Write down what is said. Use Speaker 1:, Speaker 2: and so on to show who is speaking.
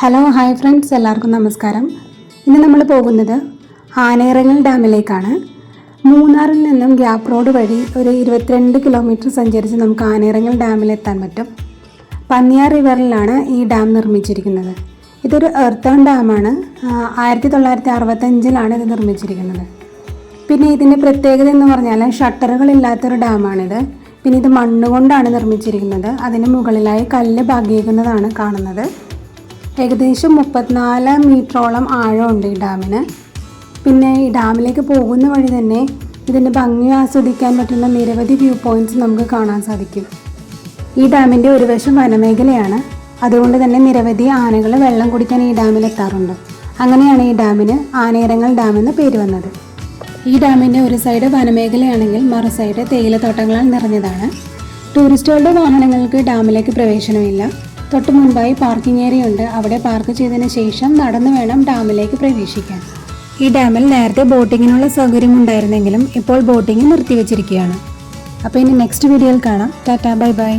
Speaker 1: Hello hi friends, എല്ലാവർക്കും നമസ്കാരം. ഇന്ന് നമ്മൾ പോകുന്നത് ആനയിറങ്ങൽ ഡാമിലേക്കാണ്. മൂന്നാറിൽ നിന്നും ഗ്യാപ്പ് റോഡ് വഴി ഒരു 22 കിലോമീറ്റർ സഞ്ചരിച്ച് നമുക്ക് ആനയിറങ്ങൽ ഡാമിലെത്താൻ പറ്റും. പന്നിയാർ റിവറിലാണ് ഈ ഡാം നിർമ്മിച്ചിരിക്കുന്നത്. ഇതൊരു എർത്ത് ഡാമാണ്. 1965 ഇത് നിർമ്മിച്ചിരിക്കുന്നത്. പിന്നെ ഇതിൻ്റെ പ്രത്യേകത എന്ന് പറഞ്ഞാൽ ഷട്ടറുകളില്ലാത്തൊരു ഡാമാണിത്. പിന്നെ ഇത് മണ്ണുകൊണ്ടാണ് നിർമ്മിച്ചിരിക്കുന്നത്. അതിന് മുകളിലായി കല്ല് പാകിയിരിക്കുന്നതാണ് കാണുന്നത്. ഏകദേശം 34 മീറ്ററോളം ആഴമുണ്ട് ഈ ഡാമിന്. പിന്നെ ഈ ഡാമിലേക്ക് പോകുന്ന വഴി തന്നെ ഇതിൻ്റെ ഭംഗി ആസ്വദിക്കാൻ പറ്റുന്ന നിരവധി വ്യൂ പോയിൻറ്റ്സ് നമുക്ക് കാണാൻ സാധിക്കും. ഈ ഡാമിൻ്റെ ഒരു വശം വനമേഖലയാണ്. അതുകൊണ്ട് തന്നെ നിരവധി ആനകൾ വെള്ളം കുടിക്കാൻ ഈ ഡാമിലെത്താറുണ്ട്. അങ്ങനെയാണ് ഈ ഡാമിന് ആനയിറങ്ങൽ ഡാം എന്ന പേര് വന്നത്. ഈ ഡാമിൻ്റെ ഒരു സൈഡ് വനമേഖലയാണെങ്കിൽ മറു സൈഡ് തേയിലത്തോട്ടങ്ങളാൽ നിറഞ്ഞതാണ്. ടൂറിസ്റ്റുകളുടെ വാഹനങ്ങൾക്ക് ഡാമിലേക്ക് പ്രവേശനമില്ല. തൊട്ട് മുൻപായി പാർക്കിംഗ് ഏരിയ ഉണ്ട്. അവിടെ പാർക്ക് ചെയ്തതിന് ശേഷം നടന്നു വേണം ഡാമിലേക്ക് പ്രവേശിക്കാൻ. ഈ ഡാമിൽ നേരത്തെ ബോട്ടിങ്ങിനുള്ള സൗകര്യം ഉണ്ടായിരുന്നെങ്കിലും ഇപ്പോൾ ബോട്ടിംഗ് നിർത്തിവെച്ചിരിക്കുകയാണ്. അപ്പോൾ ഇനി നെക്സ്റ്റ് വീഡിയോയിൽ കാണാം. Tata, bye bye.